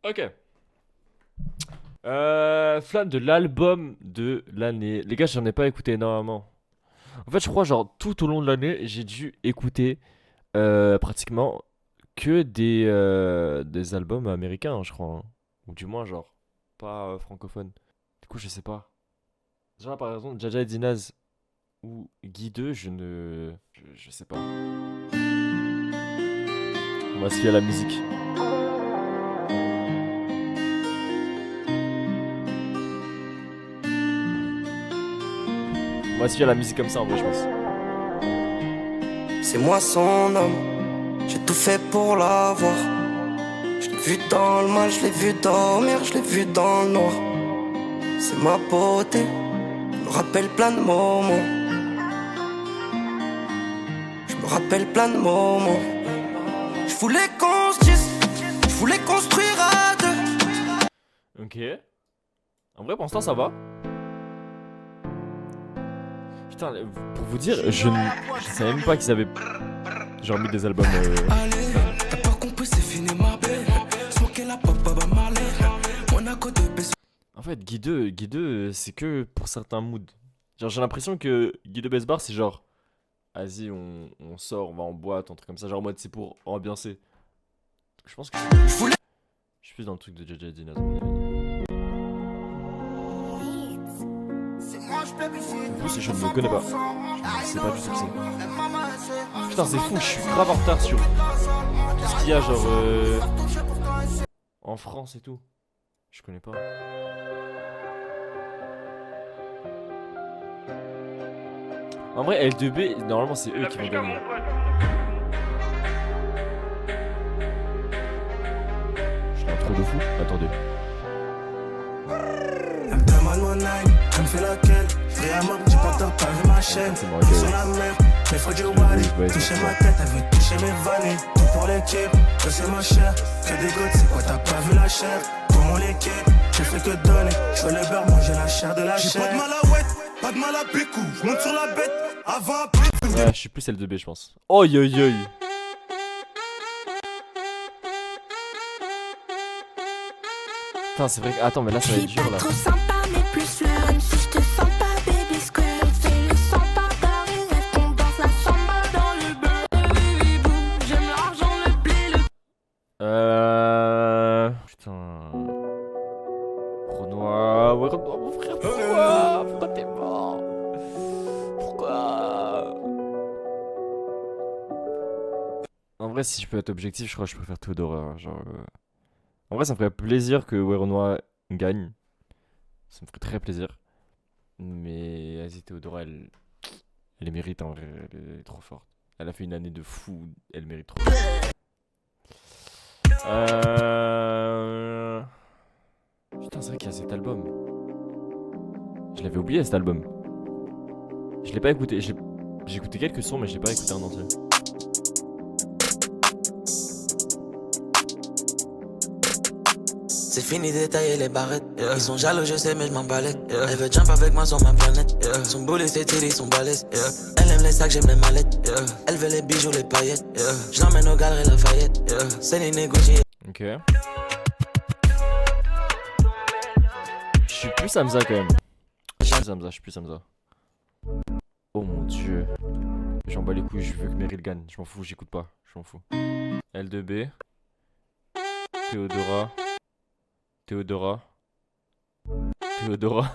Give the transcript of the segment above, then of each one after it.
Ok. Flamme de l'album de l'année. Les gars, j'en ai pas écouté énormément. En fait, je crois, genre, tout au long de l'année, j'ai dû écouter pratiquement que des albums américains, hein, je crois, hein. Ou du moins, genre, pas francophones. Du coup, je sais pas. Genre, par exemple, Jaja et Dinaz ou Guy 2, je sais pas. On va se fier à la musique. On va se fier à la musique comme ça, en vrai, je pense. C'est moi son homme, j'ai tout fait pour l'avoir. Je l'ai vu dans le mal, je l'ai vu dormir, je l'ai vu dans le noir. C'est ma beauté, je me rappelle plein de moments. Je me rappelle plein de moments. Je voulais qu'on se dise, je voulais construire à deux. Ok. En vrai, pour l'instant, ça va. Putain, pour vous dire, je savais même pas qu'ils avaient genre mis des albums. Allez, t'as pas compris, c'est fini ma belle. Smoker la papa va m'aller. Monaco de baisse. En fait, Guy 2, c'est que pour certains moods. Genre, j'ai l'impression que Guy 2 Best Bar, c'est genre, vas-y, on sort, on va en boîte, un truc comme ça. Genre, en mode, c'est pour ambiancer. Donc, je pense que je suis plus dans le truc de JJ Dinaz, à mon avis. Vous, si je ne me connais pas, je sais pas du tout qui c'est. Putain, c'est fou, je suis grave en retard sur tout ce qu'il y a, genre, en France et tout. Je connais pas. En vrai, L2B, normalement, c'est eux qui vont gagner. Je suis un trop de fou. Attendez. Elle me fait laquelle? Vraiment, j'ai pas tort, pas vu ma chaîne. C'est moi, Sur la mer, mais faut du Wally. Toucher ma tête, elle veut toucher mes vanilles. Tout pour l'équipe, que c'est ma chère. Que des gouttes, c'est quoi, t'as pas vu la chair? Pour mon équipe, j'ai fait que donner. Je veux le beurre, manger la chair de la chair. J'ai pas de mal à ouette, pas de mal à pécou. Je monte sur la bête, avant, après. Ouais, je suis plus L2B, je pense. Oi, oi, oi. Putain, c'est vrai que. Attends, mais là, ça va être dur là. Trop sympa, mais plus fun. Si je te sens pas, baby square, fais le samba Paris, rêve qu'on danse la samba dans le baby boo. J'aime l'argent, le blé, le. Putain. Renoir. Ouais, Renoir, mon frère, pourquoi? Pourquoi t'es mort? Pourquoi? En vrai, si je peux être objectif, je crois que je préfère Théodora. Genre. En vrai, ça me ferait plaisir que Werenoi gagne. Ça me ferait très plaisir. Mais vas-y, Théodora, elle les mérite en vrai. Elle est trop forte. Elle a fait une année de fou. Elle mérite trop. Putain, c'est vrai qu'il y a cet album. Je l'avais oublié cet album. Je l'ai pas écouté. J'ai écouté quelques sons, mais je l'ai pas écouté en entier. C'est fini d'étailler les barrettes. Ils sont jaloux, je sais, mais je m'en balais. Elle veut jump avec moi sur ma planète. Son boulet, c'est tiré, son balèze. Elle aime les sacs, j'aime les mallettes. Elle veut les bijoux, les paillettes. Je l'emmène au galeries Lafayette. Céline Gucci. Ok. Je suis plus Hamza quand même. Je suis plus Hamza. Oh mon dieu. J'en bats les couilles, je veux que Meryl gagne. Je m'en fous, j'écoute pas. Je m'en fous. L2B. Théodora. Théodora. Théodora.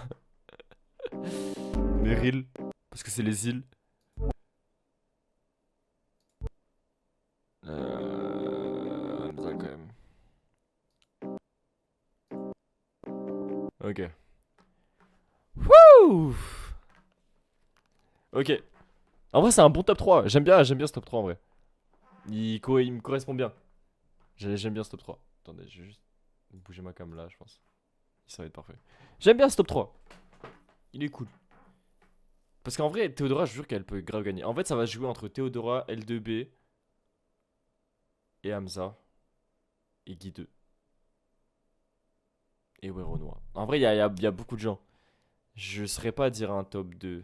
Meryl. Parce que c'est les îles. Hamza quand même. Ok. Wouh. Ok. En vrai, c'est un bon top 3. J'aime bien ce top 3 en vrai. Il me correspond bien. J'aime bien ce top 3. Attendez, je vais juste bouger ma cam là, je pense. Ça va être parfait. J'aime bien ce top 3. Il est cool. Parce qu'en vrai, Théodora, je jure qu'elle peut grave gagner. En fait, ça va se jouer entre Théodora, L2B et Hamza et Guy 2. Et ouais, Renoir. En vrai, il y a beaucoup de gens. Je serais pas à dire un top 2.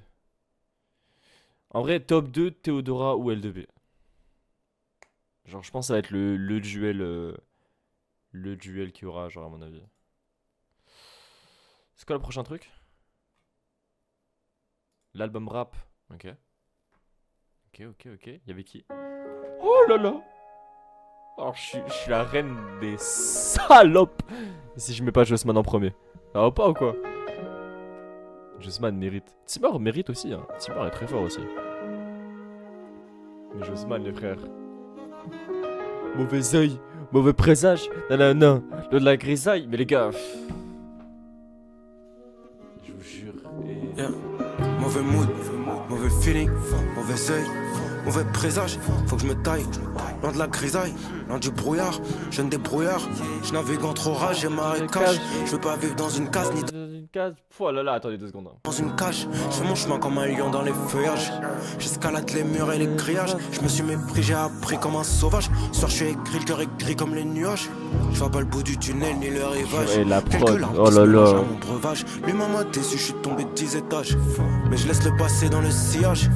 En vrai, top 2, Théodora ou L2B. Genre, je pense que ça va être le duel le duel qu'il y aura, genre, à mon avis. C'est quoi le prochain truc? L'album rap. Ok. Ok. Y'avait qui? Oh là là! Alors, je suis la reine des salopes! Si je mets pas Jossman en premier. Ça va pas ou quoi? Jossman mérite. Timor mérite aussi, hein. Timor est très fort aussi. Mais Jossman, les frères. Mauvais oeil, mauvais présage, nanana, de la grisaille. Mais les gars. Je vous jure. Yeah. Mauvais mood, mauvais feeling, mauvais œil, mauvais présage. Faut que je me taille, loin de la grisaille, loin du brouillard. Jeune débrouillard, je navigue entre orages et marécages. Je veux pas vivre dans une case ni Dans une case. Oh là là, attendez 2 secondes. Hein. dans une cage. Je fais mon chemin comme un lion dans les feuillages. J'escalade les murs et les grillages. Je me suis mépris, j'ai appris comme un sauvage. Ce soir je suis écrit, le cœur est gris comme les nuages. Je vois pas le bout du tunnel ni le rivage. Et la Quelques prod, larmes oh qui se là mélangent là. à mon breuvage. Lui m'a déçu, je suis tombé de 10 étages. Mais je laisse le passé dans le sillage.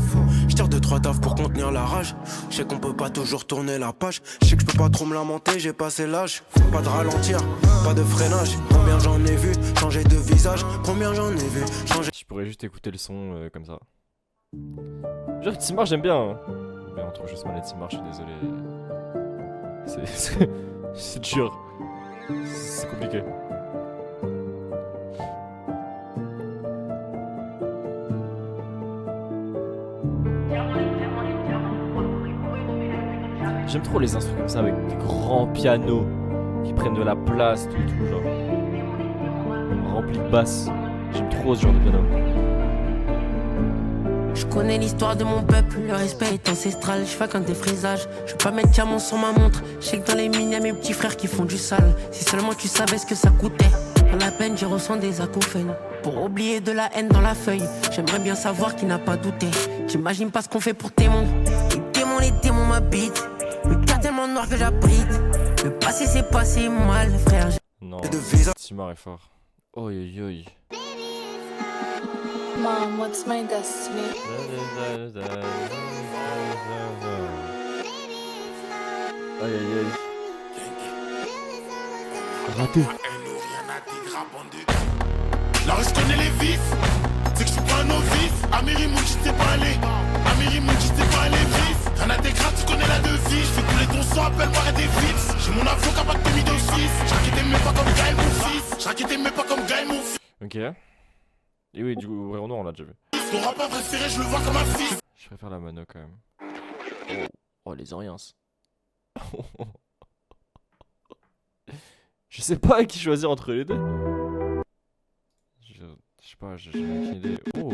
Je tire 2-3 tafs pour contenir la rage. Je sais qu'on peut pas toujours tourner la page. Je sais que je peux pas trop me lamenter, j'ai passé l'âge. Pas de ralentir, pas de freinage. Combien j'en ai vu changer de visage. Combien j'en ai vu changer. Je pourrais juste écouter le son comme ça. Genre, Timar, j'aime bien. Hein. Mais entre Jossman et Timar, je suis désolé. C'est dur. C'est compliqué. J'aime trop les instruments comme ça avec des grands pianos qui prennent de la place, tout genre. Rempli de basses. J'aime trop ce genre de piano. Je connais l'histoire de mon peuple, le respect est ancestral. Je fais qu'un défrisage, je veux pas mettre diamant sur ma montre. Je sais que dans les mines y'a mes petits frères qui font du sale. Si seulement tu savais ce que ça coûtait. Dans la peine j'y ressens des acouphènes. Pour oublier de la haine dans la feuille, j'aimerais bien savoir qui n'a pas douté. T'imagines pas ce qu'on fait pour tes démons. Les démons m'habitent. Le cœur tellement noir que j'abrite. Le passé c'est passé mal frère. Non, De visage. Timar est fort. Oi oi oi. Mom, what's my destiny? Aïe aïe aïe. Raté. La rue, je connais les vifs, c'est que je suis pas un novice. Amiri Moul, j'étais pas allé. Amiri Moul, j'étais pas allé vif. Y'en a des grattes, tu connais la devise. Je fais couler ton sang, appelle-moi à des fils. J'ai mon avocat, pas que mis d'office. J'raquettais même pas comme Gaël, mon fils. J'raquettais même pas comme Gaël, mon fils. Ok. Et oui, du coup, vraiment, on l'a déjà vu. Ton rappeur préféré, je le vois comme un fils. Je préfère la mano quand même. Oh les oriens. Je sais pas à qui choisir entre les deux. Je sais pas, j'ai aucune idée. Oh.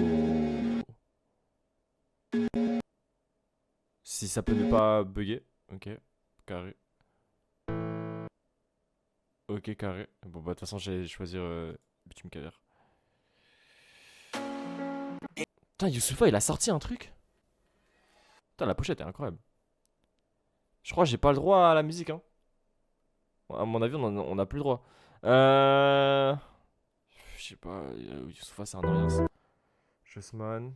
Si ça peut ne pas bugger. Ok, carré. Ok, carré. Bon, bah, de toute façon, j'ai choisi Bitume Caviar. Putain, Youssoupha, il a sorti un truc. Putain, la pochette est incroyable. Je crois que j'ai pas le droit à la musique, hein. À mon avis, on a plus le droit. Je sais pas, Youssoupha, c'est un orience. Jossman.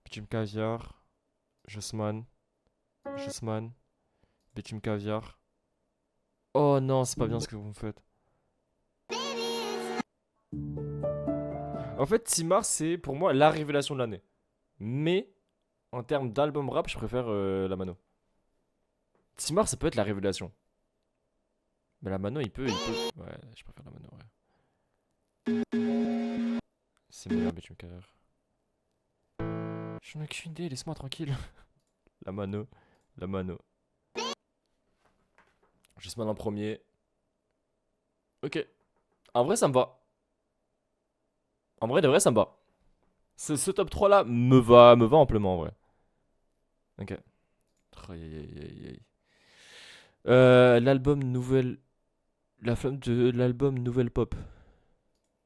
Bitume Caviar. Jossman. Bitume Caviar. Oh non, c'est pas bien ce que vous me faites. En fait, Timar, c'est pour moi la révélation de l'année. Mais, en termes d'album rap, je préfère la mano. Timar, ça peut être la révélation. Mais la mano, il peut. Ouais, je préfère la mano, ouais. C'est meilleur, Bitume Caviar. J'en ai aucune idée, laisse-moi tranquille. La mano. Jossman en premier. Ok. En vrai, ça me va. En vrai, de vrai, ça me va. Ce top 3 là me va amplement en vrai. Ok. L'album nouvelle. La flamme de l'album Nouvelle Pop.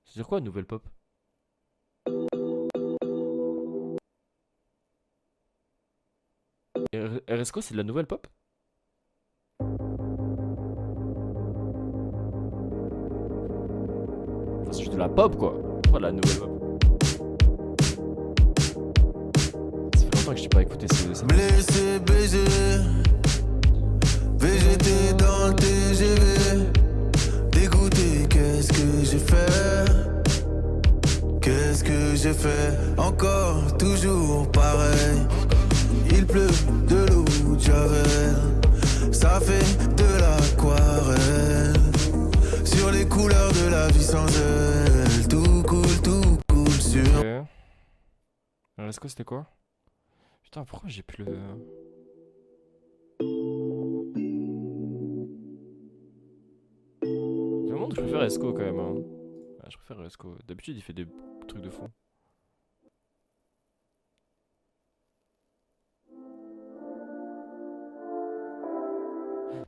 C'est-à-dire quoi, Nouvelle Pop? RSCO, c'est de la Nouvelle Pop? Enfin, c'est juste de la pop quoi. Pourquoi de la Nouvelle Pop? Ça fait longtemps que je n'ai pas écouté ça. Blessé, baisé. VGT dans le TGV. j'ai fait? Qu'est-ce que j'ai fait? Encore, toujours pareil. Il pleut de l'eau de Javel. Ça fait de l'aquarelle. Sur les couleurs de la vie sans elle. Tout coule sur. Ok. Alors, est-ce que c'était quoi? Putain, pourquoi j'ai plus le. Je me demande, je préfère Esco quand même. Hein. Ouais, je préfère Esco. D'habitude, il fait des trucs de fou.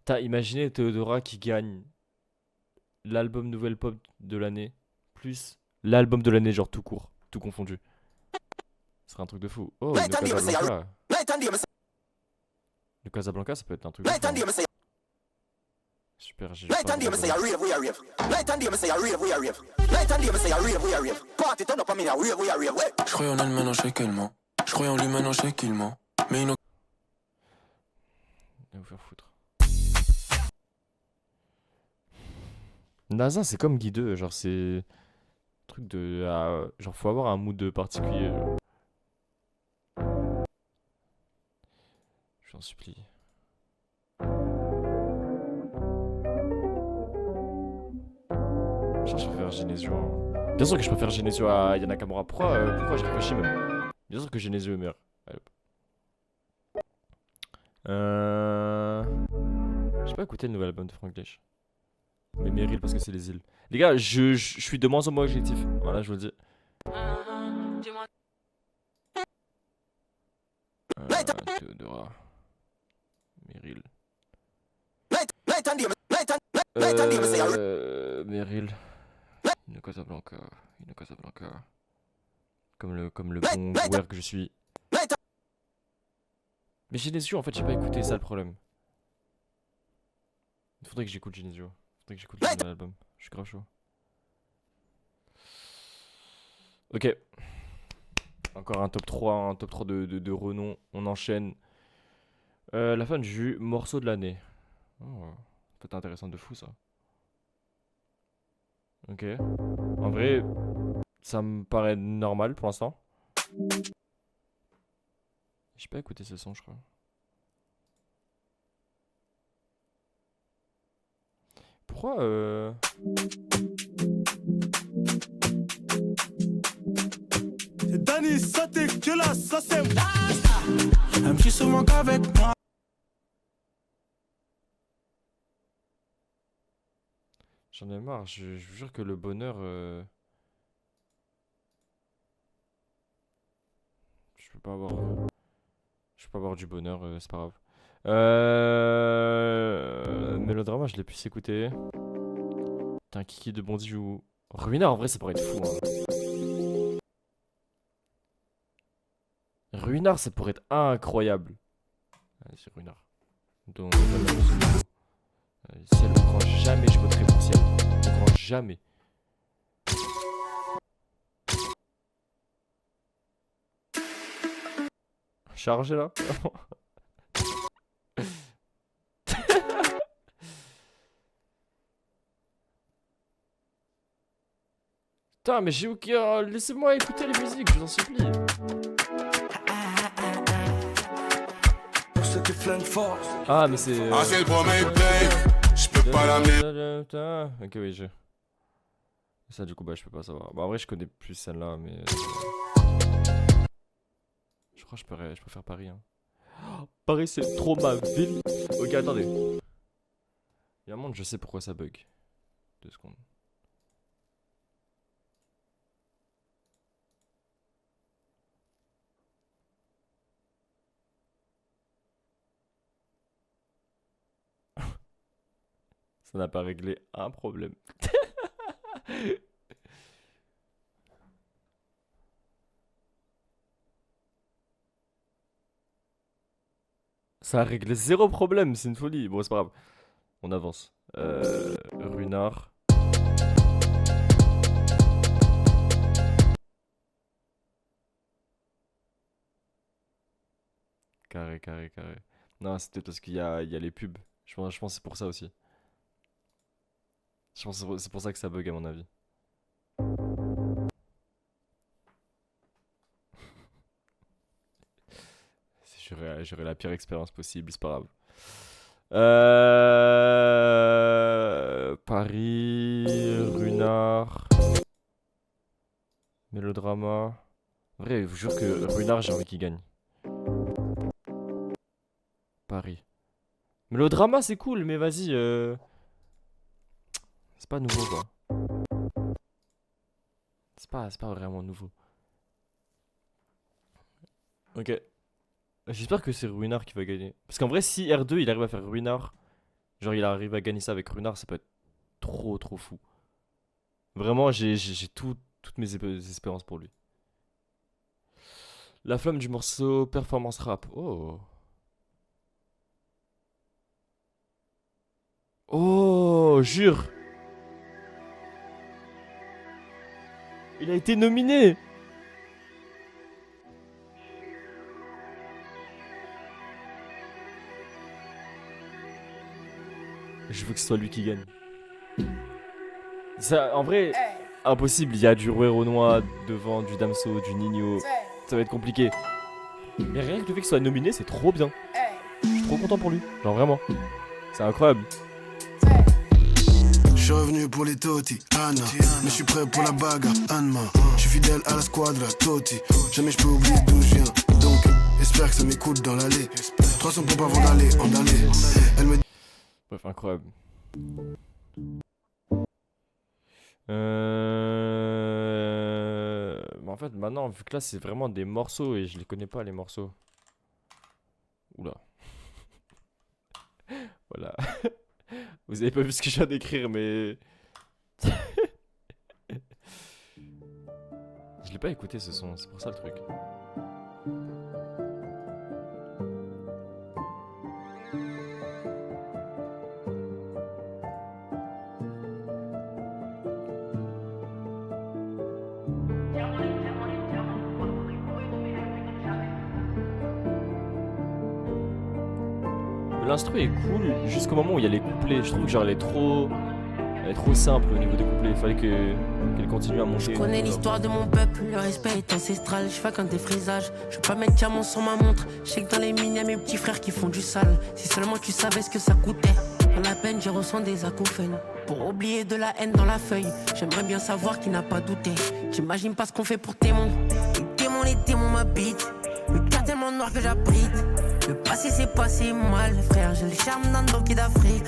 T'as imaginé Theodora qui gagne l'album nouvelle pop de l'année plus l'album de l'année, genre tout court, tout confondu. Ce serait un truc de fou. Oh, le Casablanca. Le Casablanca, ça peut être un truc de fou. Hein. Super, j'ai pas de Je croyais en elle maintenant, je sais qu'elle ment. Je croyais en lui maintenant, je sais qu'il ment. Mais il vous faire foutre. NASA, c'est comme Guy 2, genre c'est truc de genre faut avoir un mood particulier. Je t'en supplie. Je préfère Genesio. Hein. Bien sûr que je préfère Genesio à Yana Nakamura. Pourquoi je réfléchis même? Bien sûr que Genesio est meilleur. Allez, j'ai pas écouté le nouvel album de Franglish. Mais Meryl parce que c'est les îles. Les gars, je suis de moins en moins objectif. Voilà, je vous le dis. Theodora. Meryl. Meryl. Une Casablanca. Une Casablanca. Comme le bon joueur que je suis. Mais Genesio, en fait, j'ai pas écouté, ça le problème. Il faudrait que j'écoute Genesio. Faudrait que j'écoute le nouvel album. Je suis grave chaud. Ok. Encore un top 3 de renom. On enchaîne. La fin du jus, morceau de l'année. Oh, peut-être intéressant de fou ça. Ok. En vrai, ça me paraît normal pour l'instant. J'ai pas écouté ce son, je crois. Pourquoi C'est Danny, ça t'es que là, ça c'est. Elle me dit souvent qu'avec moi. J'en ai marre, je vous jure que le bonheur. Je peux pas avoir. Je peux pas avoir du bonheur, c'est pas grave. Mélodrama, je l'ai pu s'écouter. Putain, Kiki de Bondy ou. Ruinard, en vrai, ça pourrait être fou. Hein. Ruinard, ça pourrait être incroyable. Allez, c'est Ruinard. Donc, Ciel, ne prend jamais, je voterai pour Ciel. Ne prend jamais. Chargé là. Putain, mais j'ai aucun. Laissez-moi écouter les musiques, je vous en supplie. Ah, mais c'est. Ah, c'est pour mes plays. Je peux pas l'amener. Ok, oui, je. Ça, du coup, bah, je peux pas savoir. Bah, en vrai, je connais plus celle-là, mais. Je crois que je peux faire Paris. Hein. Oh, Paris, c'est trop ma ville. Ok, attendez. Il y a un monde, je sais pourquoi ça bug. 2 secondes. Ça n'a pas réglé un problème. Ça a réglé 0 problème, c'est une folie. Bon, c'est pas grave. On avance. Ruinard. Carré. Non, c'était parce qu'il y a les pubs. Je pense que c'est pour ça aussi. Je pense que c'est pour ça que ça bug à mon avis. j'aurais la pire expérience possible, c'est pas grave. Paris, Runard, Mélodrama. En vrai, je vous jure que Runard, j'ai envie qu'il gagne. Paris. Mélodrama, c'est cool, mais vas-y. C'est pas nouveau, quoi. C'est pas vraiment nouveau. Ok. J'espère que c'est Ruinard qui va gagner. Parce qu'en vrai, si R2 il arrive à faire Ruinard, genre il arrive à gagner ça avec Ruinard, ça peut être trop trop fou. Vraiment, j'ai toutes mes espérances pour lui. La flamme du morceau performance rap. Oh. Oh, jure. Il a été nominé. Je veux que ce soit lui qui gagne. Ça, en vrai, impossible. Il y a du Rouet Renoir devant, du Damso, du Nino. Ça va être compliqué. Mais rien que le fait qu'il soit nominé, c'est trop bien. Je suis trop content pour lui. Genre vraiment. C'est incroyable. Je suis revenu pour les Toti, Anna. Mais je suis prêt pour la bagarre, Anma. Je suis fidèle à la squadra, Toti. Jamais je peux oublier d'où je viens. Donc, espère que ça m'écoute dans l'allée. 300 pompes avant d'aller en d'aller. Elle me Bref, incroyable. Mais en fait, maintenant, vu que là, c'est vraiment des morceaux et je les connais pas, les morceaux. Oula. Voilà. Vous avez pas vu ce que je viens d'écrire, mais. Je l'ai pas écouté ce son, c'est pour ça le truc. L'instru est cool jusqu'au moment où il y a les couplets. Je trouve que genre elle est trop simple au niveau des couplets. Il fallait qu'elle continue à monter. Je connais l'histoire de mon peuple, le respect est ancestral. Je fais qu'un défrisage, je veux pas mettre diamant sur ma montre. Je sais que dans les mines y'a mes petits frères qui font du sale. Si seulement tu savais ce que ça coûtait. Dans la peine j'ai ressens des acouphènes. Pour oublier de la haine dans la feuille, j'aimerais bien savoir qui n'a pas douté. J'imagine pas ce qu'on fait pour témoin. Les démons m'habitent. Le cœur tellement noir que j'abrite. Le passé c'est passé mal, frère. J'ai le charme d'un doki d'Afrique.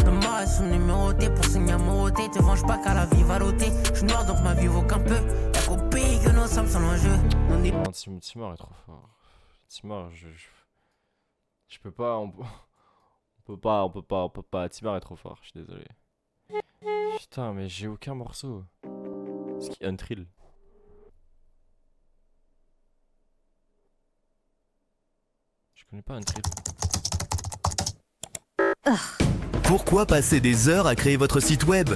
Le mort sont numérotés pour signer amoroté. Te venge pas qu'à la vie va l'ôter. Je suis noir donc ma vie vaut qu'un peu. Y'a qu'au pays que nos sommes sont l'enjeu. Non, Timor est trop fort. Timor, je peux pas. On peut pas. Timor est trop fort, je suis désolé. Putain, mais j'ai aucun morceau. Ce qui est un trill. Je connais pas un trill. Pourquoi passer des heures à créer votre site web?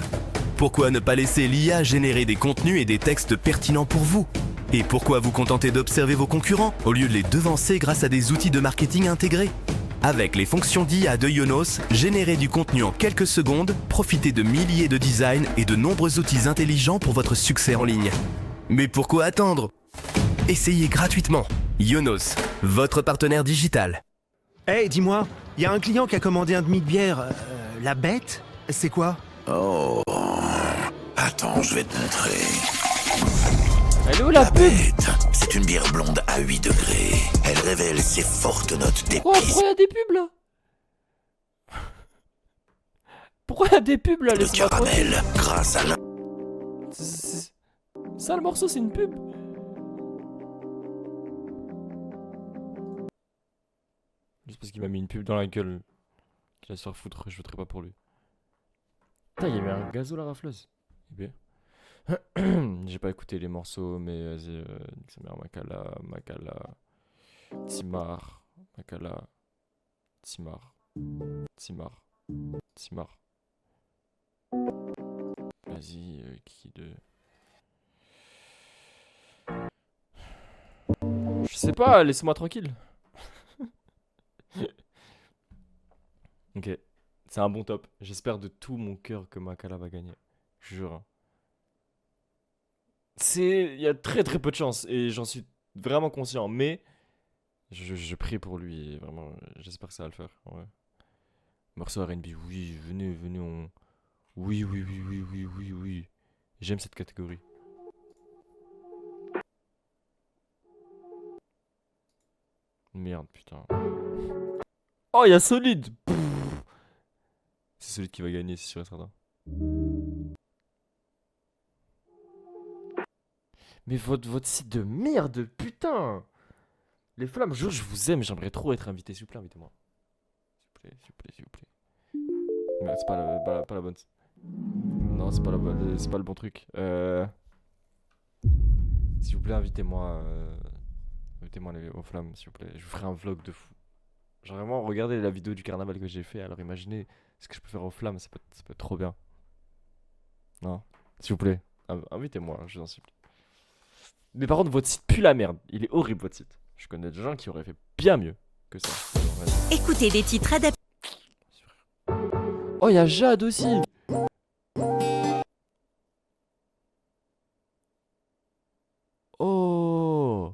Pourquoi ne pas laisser l'IA générer des contenus et des textes pertinents pour vous? Et pourquoi vous contenter d'observer vos concurrents au lieu de les devancer grâce à des outils de marketing intégrés? Avec les fonctions d'IA de Yonos, générez du contenu en quelques secondes, profitez de milliers de designs et de nombreux outils intelligents pour votre succès en ligne. Mais pourquoi attendre? Essayez gratuitement. Yonos, votre partenaire digital. Hey, dis-moi, il y a un client qui a commandé un demi de bière. La bête? C'est quoi? Oh. Attends, je vais te montrer. Elle est où la pub? Bête, c'est une bière blonde à 8 degrés. Elle révèle ses fortes notes Pourquoi d'épices. y a des pubs là? Pourquoi y a des pubs là? De Laisse-moi tranquille. caramel, grâce à Ça le morceau c'est une pub. Juste parce qu'il m'a mis une pub dans la gueule. Qu'il va se faire foutre, je voterai pas pour lui. Putain, il y avait un gazo la rafleuse. Eh bien. J'ai pas écouté les morceaux, mais vas-y, nique sa mère, Makala, Timar, Makala, Timar. Vas-y, qui de... Je sais pas, laissez-moi tranquille. Ok, c'est un bon top. J'espère de tout mon cœur que Makala va gagner. Je jure. Hein. Il y a très très peu de chance et j'en suis vraiment conscient. Mais Je prie pour lui, et vraiment, j'espère que ça va le faire. Ouais. Morceau R&B, oui, venez, on... Oui. J'aime cette catégorie. Merde, putain. Oh, il y a Solide. C'est Solide qui va gagner, c'est sûr et certain. Mais votre site de merde, putain. Les flammes, je vous aime, j'aimerais trop être invité, s'il vous plaît, invitez-moi. S'il vous plaît. Mais c'est pas la bonne. Non, c'est pas le bon truc. S'il vous plaît, invitez-moi. Invitez-moi aux flammes, s'il vous plaît. Je vous ferai un vlog de fou. Genre vraiment, regardez la vidéo du carnaval que j'ai fait, alors imaginez ce que je peux faire aux flammes, ça peut être trop bien. Non, s'il vous plaît, invitez-moi, je vous en supplie. Mais par contre, votre site pue la merde. Il est horrible, votre site. Je connais des gens qui auraient fait bien mieux que ça. Écoutez des titres adaptés. Oh, il y a Jade aussi. Oh.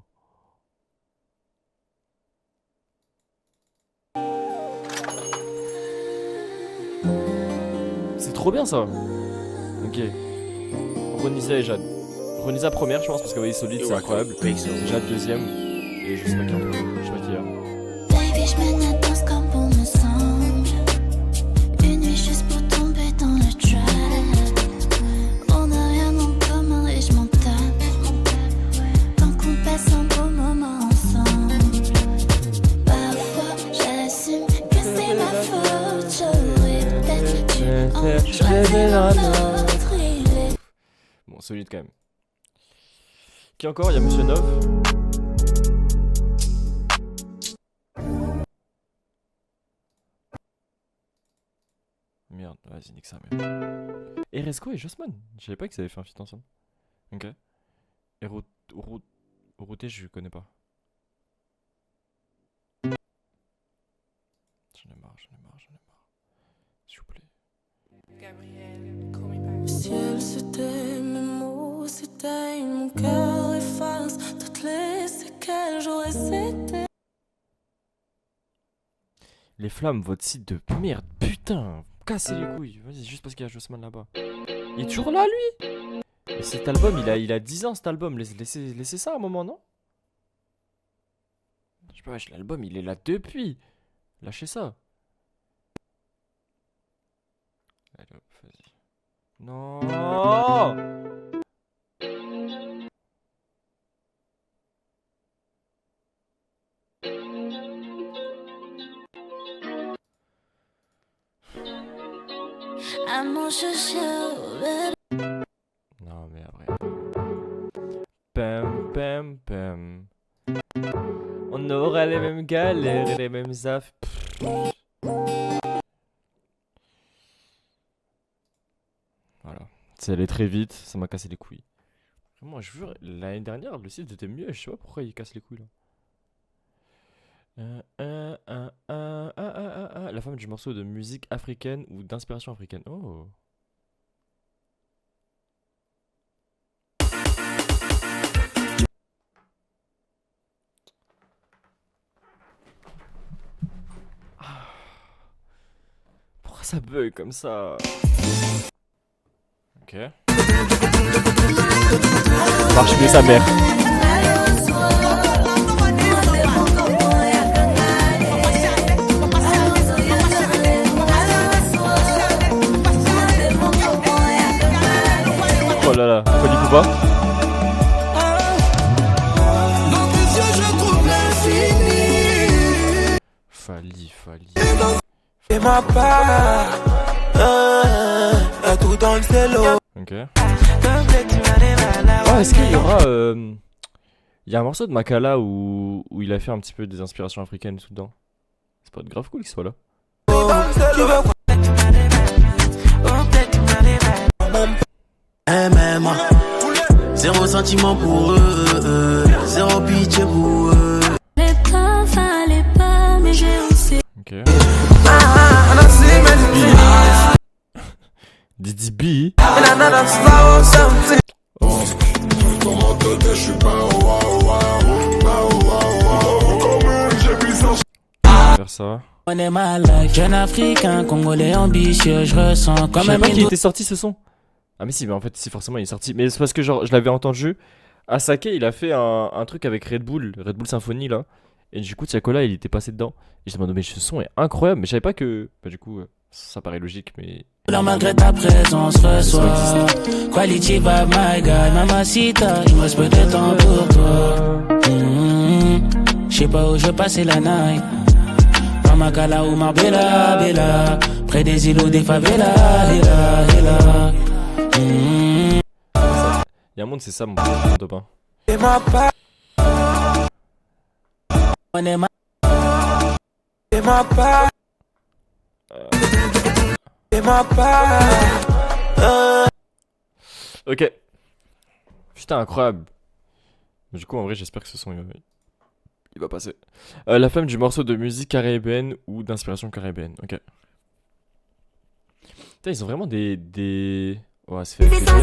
C'est trop bien ça. Ok. Ronisa et Jade. Ronisa première, je pense, parce que oui, Solide, c'est incroyable. Jade deuxième. Et je sais pas qui en trouve. Je sais pas qui y a. Baby, je mène la danse comme bon me semble. Une nuit juste pour tomber dans le trap. On n'a rien en commun et je m'en tape. Tant qu'on passe un beau moment ensemble. Parfois j'assume que c'est ma faute. J'aurais peut-être dû en choisir un autre. Il est Bon, Solide quand même. Qui encore? Il y a Monsieur Nov. Merde, vas-y, nique ça, merde. Eresco et Jossman. Je savais pas qu'ils avaient fait un feat ensemble. Ok. Et Routé, je connais pas. J'en ai marre. S'il vous plaît. ciel, c'était mes mots, c'était mon cœur efface toutes les séquelles, j'aurais cédé. Les flammes, votre site de merde, putain. Cassez les couilles. Vas-y, juste parce qu'il y a Jossman là-bas. Il est toujours là, lui. Et cet album, il a 10 ans, cet album. Laissez ça un moment, non? Je sais pas, l'album, il est là depuis. Lâchez ça. Allez, hop, vas-y. Non. À mon chouchou, Non, mais après. Pam. On aura les mêmes galères et les mêmes affres. Voilà. C'est allé très vite, ça m'a cassé les couilles. Vraiment, je veux. L'année dernière, le site était mieux, je sais pas pourquoi il casse les couilles là. La femme du morceau de musique africaine ou d'inspiration africaine. Oh. Pourquoi ça bug comme ça? Ok. Marche mieux sa mère. Oh là là, Fali Poupa. Dans tes yeux je trouve l'infini. Fali. Et ma part, tout dans le cello. Ok. Oh, est-ce qu'il y aura. Il y a un morceau de Makala où il a fait un petit peu des inspirations africaines tout dedans. C'est pas grave cool qu'il soit là. MMA, zéro sentiment pour eux, zéro pitié pour eux. les pas, fallait pas, mais j'ai aussi. Ok. Didi B. faire ça. On est mal, jeune africain, congolais ambitieux, je ressens Je comme savais un pas qu'il était sorti ce son. Ah mais si, mais en fait si forcément il est sorti. Mais c'est parce que genre je l'avais entendu. Asake il a fait un truc avec Red Bull Symphony là. Et du coup Tiakola il était passé dedans. Et je me demandais mais ce son est incroyable. Mais je savais pas que... Bah du coup ça paraît logique mais... Alors malgré ta présence reçoit Quality vibe my guy, mamacita, il me reste peu de temps pour toi. Je sais pas où je passais la night. Makala ou Marbella, Bella, près des îlots des favelas, héla. Y'a un monde c'est ça mon top 1. Et ma part. On est ma. Et ma part. Et ma part. Ok. Putain incroyable. Du coup en vrai j'espère que ce son il va passer. La femme du morceau de musique caribéenne ou d'inspiration caribéenne. Ok. Putain, ils ont vraiment des... Ouais, ça fait plaisir.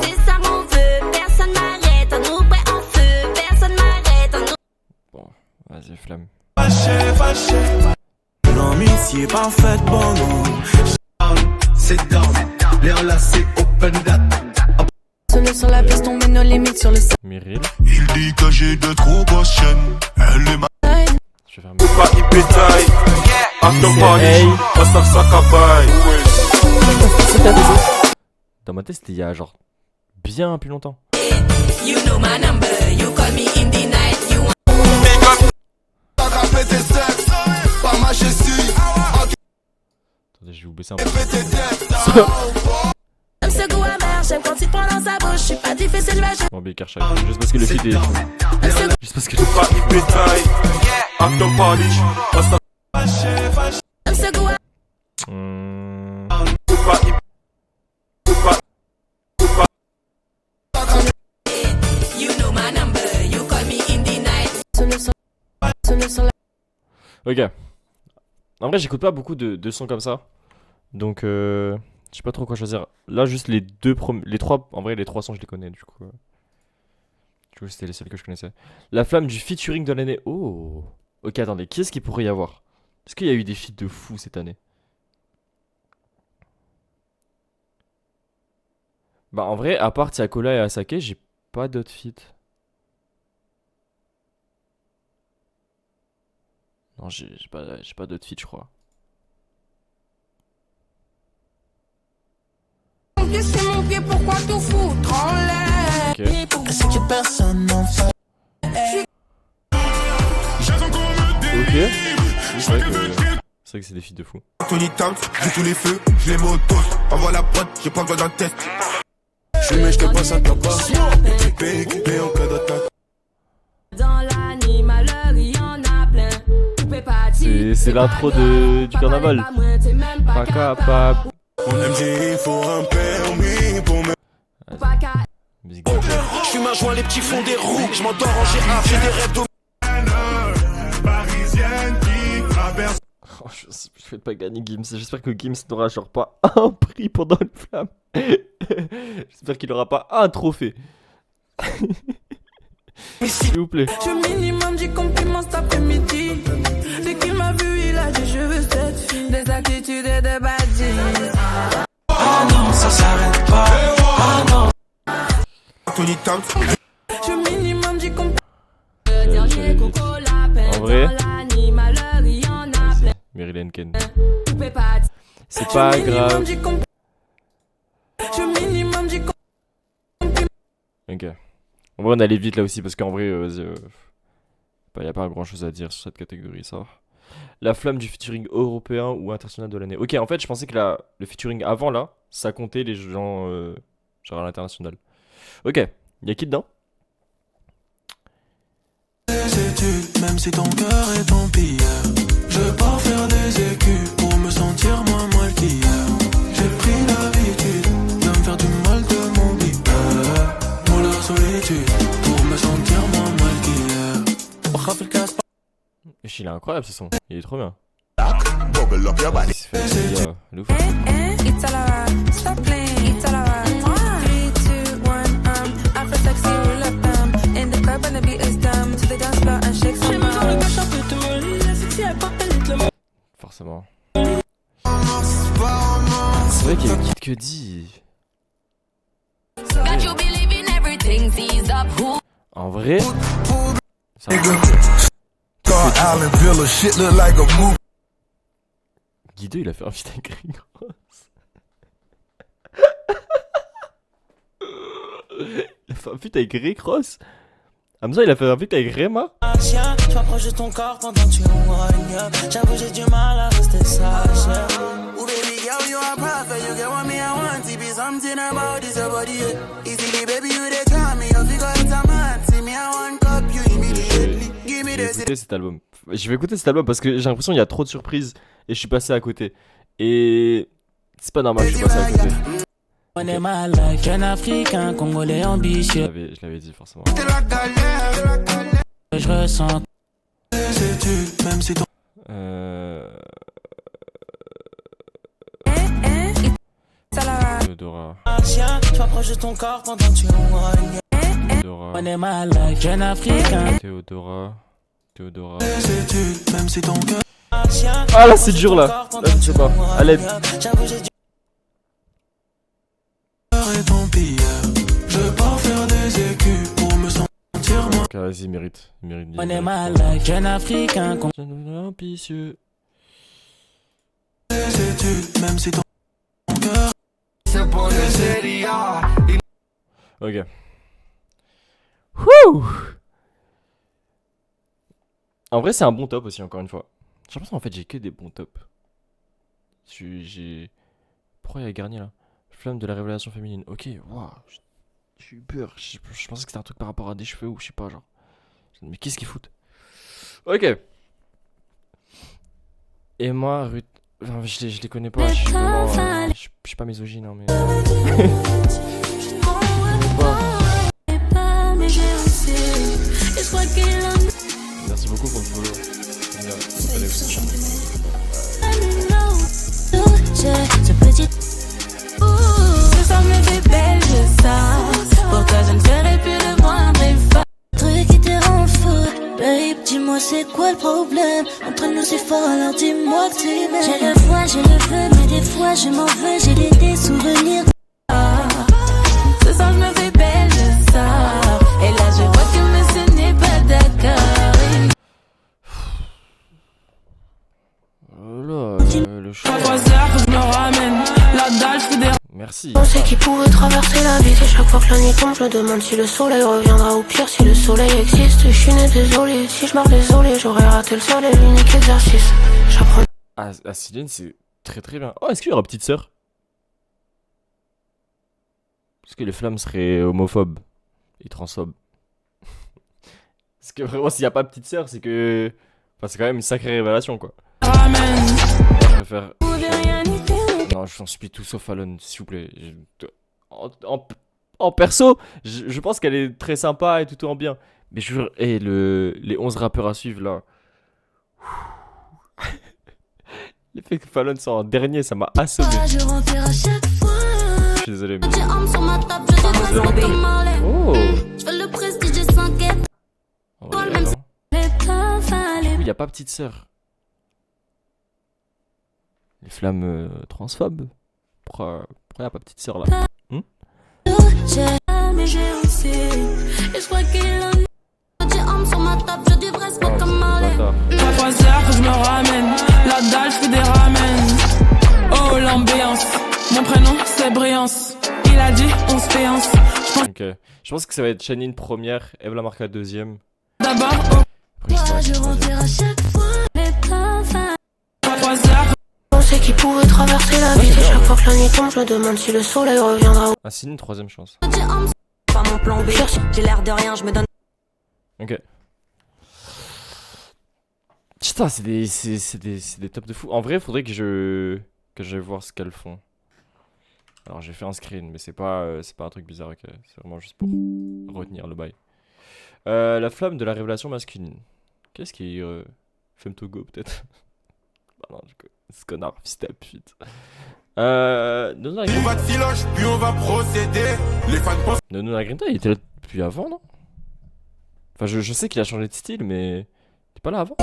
C'est ça mon vœu, personne m'arrête, on nous prêt en feu, personne m'arrête, on nous... Bon, vas-y, flamme. L'amitié parfaite pour nous. C'est down, les relâchés open date. Seul sur la piste, on met nos limites sur le sol. Meryl. Il dit que j'ai de trop grosses chaînes. Elle est ma... Je vais faire Pas y pétaille. Attends pas, on s'en s'accabaille. Dans ma tête, c'était il y a genre bien plus longtemps. You know my number, you call me in the night, you want... Attendez, je vais vous baisser un peu. J'aime ce goût amer, j'aime quand il prend dans sa bouche. Je suis pas difficile, mais je... Bon, mais Karchak, juste parce que le feed est fou. Juste parce que le Pas y pétaille. Attends pas, on s'en... J'aime ce goût You know my number, you call me in the night. sur la... Ok. En vrai, j'écoute pas beaucoup de sons comme ça. Donc, je sais pas trop quoi choisir. Là, juste les trois. En vrai, les trois sons, je les connais. Du coup, c'était les seuls que je connaissais. La flamme du featuring de l'année. Oh. Ok, attendez. Qui est-ce qu'il pourrait y avoir? Est-ce qu'il y a eu des feats de fou cette année? Bah, en vrai, à part Tiakola et Asake, j'ai pas d'autres feats. Non, j'ai pas d'autres feats, je crois. C'est mon pied, pourquoi tout foutre en l'air? Ok. Est-ce que personne n'en fait? Ok. C'est vrai que c'est des feats de fou. Tony Tank, j'ai tous les feux, je les mets au toast. Envoie la prod, j'ai pas besoin d'un test. Je mets, je te passe à ta part. Équipé en cas d'attaque. Dans l'animal, il y en a plein. C'est l'intro du carnaval. Pas capable. Mon MG, il faut un permis pour me... Musique de... Je fume un joint, les petits font des roues. Je m'endors en girafe, j'ai des rêves de... Parisienne qui traverse... Oh, je vais pas gagner Gims. J'espère que Gims n'aura genre pas un prix pendant le flamme. J'espère qu'il aura pas un trophée. S'il vous plaît. Je minimum du compliment cet après-midi. Dès qu'il m'a vu, il a dit je veux cette fille. Des attitudes et des badges. Ah non, ça s'arrête pas. Ah non. Tony Tank. Je minimum du compliment. En vrai, Marilyn Ken. C'est pas grave. Ok. En vrai, on allait vite là aussi parce qu'en vrai, y a pas grand chose à dire sur cette catégorie, ça. La flamme du featuring européen ou international de l'année. Ok, en fait, je pensais que le featuring avant là, ça comptait les gens genre à l'international. Ok, y'a qui dedans? Même si ton cœur est ton pire, je pars faire des écus pour me sentir moins mal qu'hier. J'ai pris l'habitude de me faire du mal de mon bip pour la solitude, pour me sentir moins mal qu'hier. Il est incroyable ce son, il est trop bien. Bubble up your body. Il se fait plaisir, de ouf. It's all right, stop playing, it's all right. 3, 2, 1, after sexy, roll up in the club and the beat is dumb. To the dance floor and shake some. J'aime dans le cash, un peu te mollir, sexy, elle pop, elle est le vrai qu'il y a Kid Cudi. En vrai, ça Guido, il a fait un feat avec Rick Ross. Il a fait un feat avec Rick Ross. Hamza, il a fait un feat avec Rema. Tu m'approches de ton corps pendant que tu m'éloignes. J'avoue, j'ai du mal à rester sage. Oh baby girl, you are perfect. You get what me I want. See be something about this your body. Easily baby, you dey tell me. You figure it's a man. See me I want cup you immediately. Give me this. Écouter cet album. Je vais écouter cet album parce que j'ai l'impression qu'il y a trop de surprises et je suis passé à côté. Et c'est pas normal, je suis passé à côté. On est mal like un Africain, Congolais ambitieux. Je l'avais dit forcément. Je ressens. Même si ton Théodora. Tu m'approches de ton corps pendant que tu m'éloignes. Théodora. On est mal like un Africain. Théodora. Théodora. même si ton cœur Ah là c'est dur là. Là je sais pas. À l'aide. est ton pire, je pars faire des écus pour me sentir moins. Ok, vas-y, il mérite. On est mal like un Africain. Ambitieux. Des études, même si ton cœur c'est pour les séries A. Ok. Wouh. En vrai, c'est un bon top aussi, encore une fois. J'ai l'impression en fait, j'ai que des bons tops. J'ai. Pourquoi il y a Garnier là? Flamme de la révélation féminine. Ok, waouh. J'ai eu peur. Je pensais que c'était un truc par rapport à des cheveux ou je sais pas, genre. Mais qu'est-ce qu'ils foutent? Ok. Et moi, Ruth. Enfin, je les connais pas. Je suis vraiment, je suis pas misogyne, hein, mais. Merci beaucoup pour le follow. Ce petit. Ce soir me fait belle, je sens. Pour toi, je ne ferai plus le moindre effort. Truc qui te rend fou. Babe, dis-moi, c'est quoi le problème? Entre nous, c'est fort, alors dis-moi que tu m'aimes. J'ai le foie, je le veux, mais des fois, je m'en veux. J'ai des souvenirs. Ce soir, je me fais belle, je sors. Et là, je vois que monsieur n'est pas d'accord. Oh là, le choix. Merci. On sait qui pourrait traverser la vie. Et chaque fois que la nuit tombe, je me demande si le soleil reviendra. Ou pire, si le soleil existe. Je suis né désolé. Si je meurs désolé, j'aurais raté le sol et l'unique exercice. J'apprends. Ah, Céline, c'est très très bien. Oh, est-ce qu'il y aura petite sœur? Est-ce que les flammes seraient homophobes et transphobes? Parce que vraiment, s'il n'y a pas petite sœur, c'est que. Enfin, c'est quand même une sacrée révélation, quoi. Je préfère. Non, je t'en supplie tout sauf Fallon, s'il vous plaît. En perso, je pense qu'elle est très sympa et tout en bien. Mais je jure, et les 11 rappeurs à suivre là. Le fait que Fallon soit en dernier, ça m'a assommé. Je suis désolé, mais. Oh! Il n'y a pas petite sœur. Les flammes transphobes. Pourquoi y a pas petite sœur là? Faut que je me ramène. La dalle, je fais des ramen. Oh, l'ambiance. Mon prénom, c'est Briance. Il a dit, on se féance. Ok. Je pense que ça va être Shanine première, Eve la marque deuxième. D'abord, On sait qui pourrait traverser la vie. Et chaque fois que la nuit tombe, je me demande si le soleil reviendra. Ah, Céline, troisième chance. Pas mon plan B, j'ai l'air de rien, je me donne. Ok. Putain, c'est des tops de fou. En vrai, faudrait que j'aille voir ce qu'elles font. Alors, j'ai fait un screen, mais c'est pas un truc bizarre, ok. C'est vraiment juste pour retenir le bail. La flamme de la révélation masculine. Qu'est-ce qui est Femme Togo, peut-être? Bah non, du coup, ce connard, fils de pute. On va te filoche, puis on va procéder. Les fans pensent. Nono Grinta, il était là depuis avant, non? Enfin, je sais qu'il a changé de style, mais. T'es pas là avant?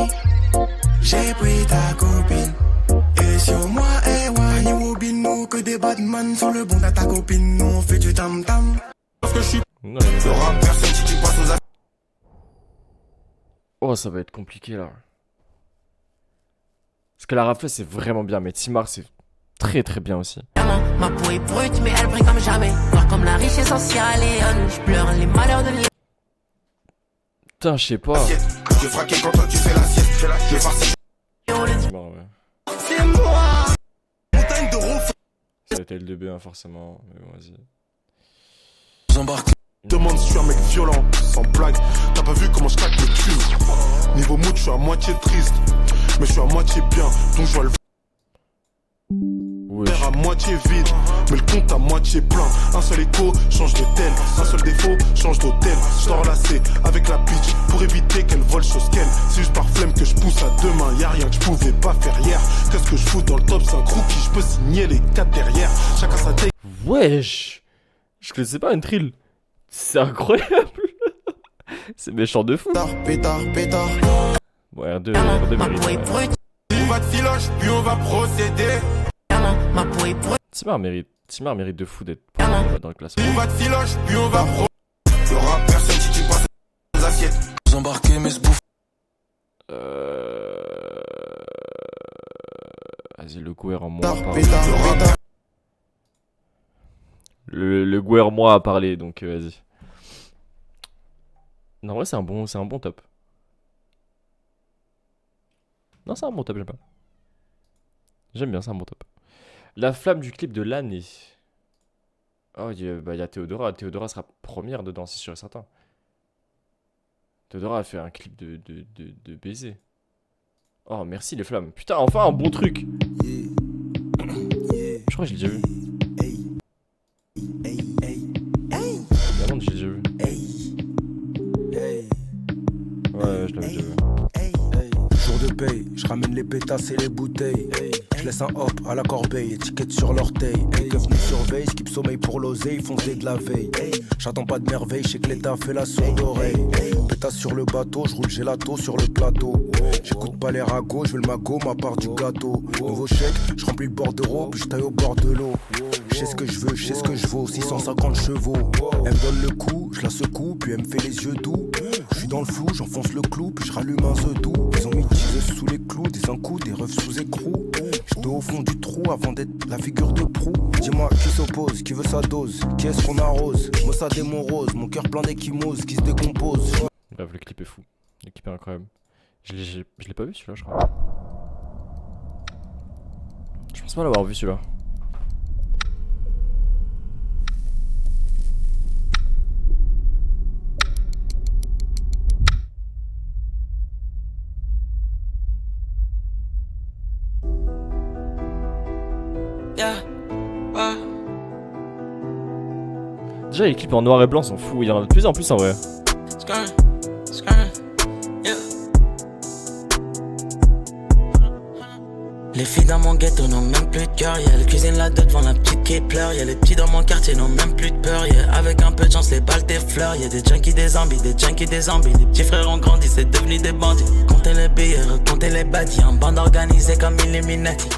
J'ai pris ta copine. Et sur moi, et Wani Wobin, haut que des badman. Sur le bon à ta copine, nous on fait du tam-tam. Parce que je suis Non, le rap, personne si tu passes aux affaires. Oh, ça va être compliqué là. Parce que la rafle c'est vraiment bien, mais Timar c'est très très bien aussi. Ma peau est brute, mais elle brille comme jamais. Voir comme la richesse sociale et je pleure les malheurs de l'île. Putain, je sais pas. Je vais fraquer quand toi tu fais l'assiette. Je vais farcer. Timar, ouais. C'est moi. Montagne de rouf. Ça a été le début, hein, forcément. Mais bon, vas-y. J'embarque. Demande si je suis un mec violent, sans blague. T'as pas vu comment je claque le cul. Niveau mood, je suis à moitié triste. Mais je suis à moitié bien, donc je vois le verre à moitié vide, mais le compte à moitié plein. Un seul écho, change d'hôtel. Un seul défaut, change d'hôtel. Je t'en relacé avec la bitch pour éviter qu'elle vole chose qu'elle. C'est juste par flemme que je pousse à deux mains. Y'a rien que je pouvais pas faire hier. Qu'est-ce que je fous dans le top, c'est un crookie. Je peux signer les 4 derrière. Chacun sa tête. Wesh. Je connaissais pas un trill. C'est incroyable. C'est méchant de fou. Pétard. Bon, R2 mérite. Ouais. On va de filoche, puis on va procéder. Ma peau est brute. Timar mérite de fou d'être dans le classement. On va de filoche, puis on va procéder. Y'aura personne si tu passes aux assiettes. J'embarquais mais se bouffe. Vas-y, le Gouer en moi a parlé. Le Gouer en moi a parlé, donc vas-y. Non, ouais, c'est un bon top. Non, c'est un bon top, j'aime pas. J'aime bien, c'est un bon top. La flamme du clip de l'année. Oh, il y a Théodora. Théodora sera première dedans, c'est sûr et certain. Théodora a fait un clip de baiser. Oh, merci les flammes. Putain, enfin un bon truc. Je crois que je l'ai déjà vu. Évidemment, je l'ai déjà vu. Ouais, je l'avais déjà vu. Jour de paye, je ramène les pétasses et les bouteilles. Je laisse un hop à la corbeille, étiquette sur l'orteil. Les keufs nous surveillent, skip sommeil pour l'oseille, foncez de la veille. J'attends pas de merveille, je sais que l'état fait la sourde oreille. Pétasse sur le bateau, je roule gelato sur le plateau. J'écoute pas les ragots, je veux le magot, ma part du gâteau. Nouveau chèque, je remplis le bordereau, puis je taille au bord de l'eau. Je sais ce que je veux, je sais ce que je vaux, 650 chevaux. Elle me donne le coup, je la secoue, puis elle me fait les yeux doux. Je suis dans le flou, j'enfonce le clou, puis je rallume un œuf doux. Ils ont mis tireuse sous les clous, des coups, des refs sous écrou. J'étais au fond du trou avant d'être la figure de proue. Dis-moi qui s'oppose, qui veut sa dose, qui est-ce qu'on arrose. Mossad et mon rose, mon cœur plein d'échymoses qui se décompose. Bref, le clip est fou. Le clip est incroyable. Je l'ai pas vu celui-là, je crois. Je pense pas l'avoir vu celui-là. Déjà les clips en noir et blanc sont fous, il y en a de plus en plus en vrai. Les filles dans mon ghetto n'ont même plus de cœur, yeah. Elle cuisine là-dedans devant la petite qui pleure, yeah. Les petits dans mon quartier n'ont même plus de peur, yeah. Avec un peu de chance les balles t'effleurent, yeah. Des junkies, des zombies, des junkies, des zombies. Les petits frères ont grandi, c'est devenu des bandits. Comptez les billets, comptez les badis, en bande organisée comme Illuminati.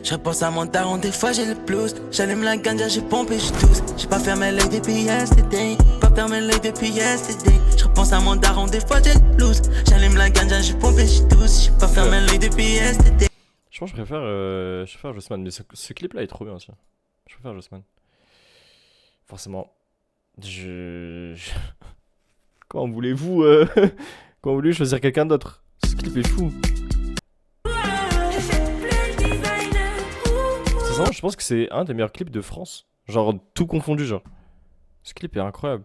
Je repense à mon daron, des fois j'ai le blues. J'allume la ganja, j'ai pompé, je tousse. J'ai pas fermé l'œil depuis yesterday. Pas fermé l'œil depuis yesterday. Je repense à mon daron, des fois j'ai le blues. J'allume la ganja, j'ai pompé, je tousse. J'ai pas fermé l'œil depuis yesterday. Je pense que je préfère Jossman, mais ce clip là est trop bien aussi. Je préfère Jossman. Forcément. Comment voulez-vous comment voulez-vous choisir quelqu'un d'autre? Ce clip est fou. Sincèrement, je pense que c'est un des meilleurs clips de France. Genre tout confondu, genre. Ce clip est incroyable.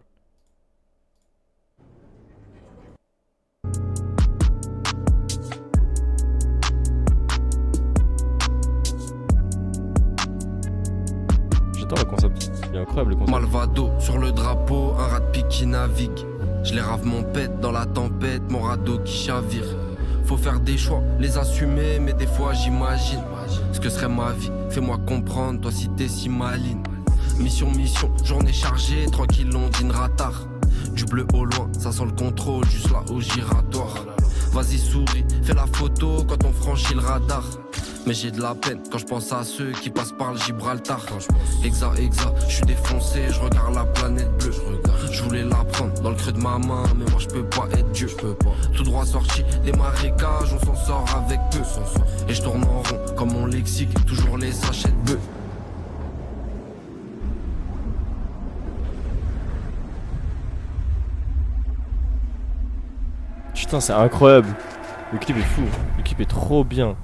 J'adore le concept. Il est incroyable le concept. Malvado sur le drapeau, un rat de pique qui navigue. Je les rave mon pète dans la tempête, mon radeau qui chavire. Faut faire des choix, les assumer, mais des fois j'imagine ce que serait ma vie. Fais-moi comprendre, toi si t'es si maline. Mission, journée chargée, tranquille, Londine ratard. Du bleu au loin, ça sent le contrôle, juste là au giratoire. Vas-y souris, fais la photo quand on franchit le radar. Mais j'ai de la peine quand je pense à ceux qui passent par le Gibraltar. Exa, je suis défoncé, je regarde la planète bleue. Je voulais la prendre dans le creux de ma main, mais moi je peux pas être Dieu. Tout droit sorti des marécages, on s'en sort avec peu. Et je tourne en rond comme mon lexique, toujours les sachets de bœuf. Putain, c'est incroyable. Le clip est fou. Le clip est trop bien.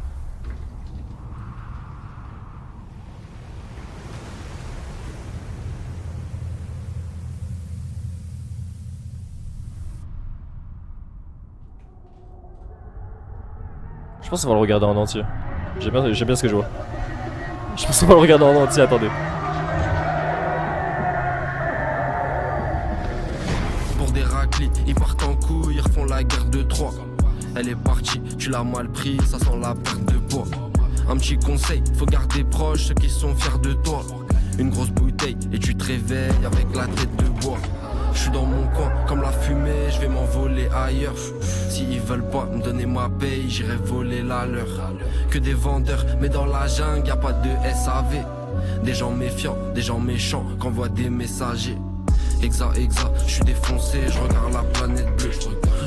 Je pense qu'on va le regarder en entier. J'aime bien ce que je vois. Je pense qu'on va le regarder en entier, attendez. Pour des raclis, ils partent en couille, ils refont la guerre de Troie. Elle est partie, tu l'as mal pris, ça sent la perte de poids. Un petit conseil, faut garder proche ceux qui sont fiers de toi. Une grosse bouteille et tu te réveilles avec la tête de bois. Je suis dans mon coin, comme la fumée, je vais m'envoler ailleurs. S'ils veulent pas me donner ma paye, j'irai voler la leur. Que des vendeurs, mais dans la jungle, y a pas de SAV. Des gens méfiants, des gens méchants, qu'envoient des messagers. Exa, je suis défoncé, je regarde la planète bleue.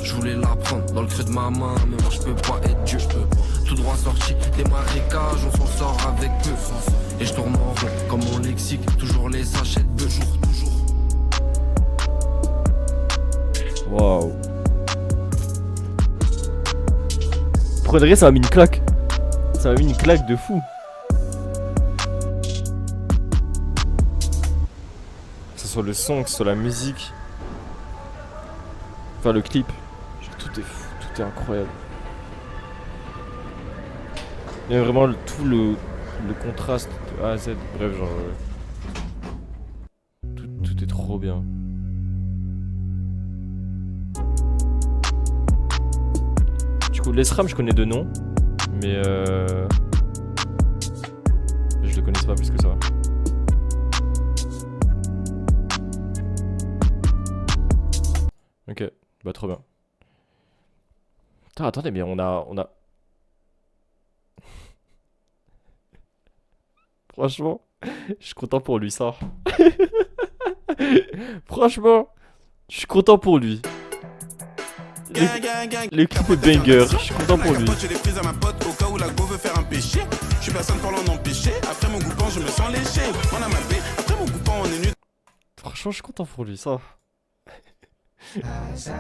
Je voulais la prendre dans le creux de ma main, mais moi je peux pas être Dieu. Tout droit sorti des marécages, on s'en sort avec peu. Et je tourne en rond comme mon lexique, toujours les sachets de bœuf. Waouh. Pour une raison, ça m'a mis une claque. Ça m'a mis une claque de fou. Que ce soit le son, que ce soit la musique. Enfin le clip. Tout est fou, tout est incroyable. Il y a vraiment tout le contraste de A à Z. Bref, genre. Tout est trop bien. Du coup, l'ESRAM, je connais de nom. Mais je le connaissais pas plus que ça. Ok, bah trop bien. Putain, attendez, mais on a... Franchement, je suis content pour lui, ça. Franchement, je suis content pour lui. Le clip est banger, je suis content pour lui. Je l'ai prise à ma pote au cas où la go veut faire un péché. Je suis personne pour l'en empêcher. Après mon goupant, je me sens léché. On a ma paix. Après mon goupant, on est nu. Franchement, je suis content pour lui, ça. Putain, c'est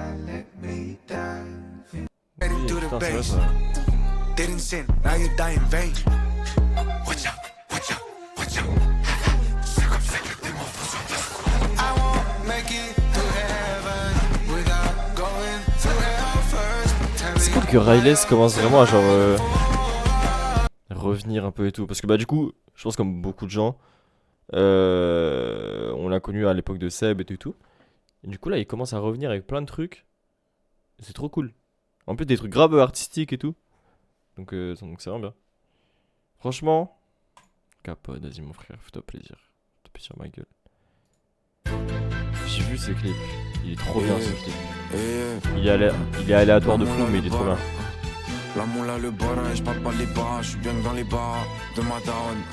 vrai, ça. Didn't sin, now you die in vain. Watch out, watch out, watch out. C'est comme ça que le démon fonctionne. I won't make it to heaven without going to hell first. C'est cool que Riley commence vraiment à genre revenir un peu et tout. Parce que bah du coup, je pense comme beaucoup de gens, on l'a connu à l'époque de Seb et tout. Et du coup là, il commence à revenir avec plein de trucs. C'est trop cool. En plus des trucs grave artistiques et tout. Donc c'est vraiment bien. Franchement, capote, vas-y mon frère, fais-toi plaisir. Fais-toi plaisir ma gueule. J'ai vu ce clip. Il est trop bien ce clip. Il est aléatoire de fou mais il est trop bien. La moula le barin, je parle pas les bars, je suis bien dans les bars de ma daronne.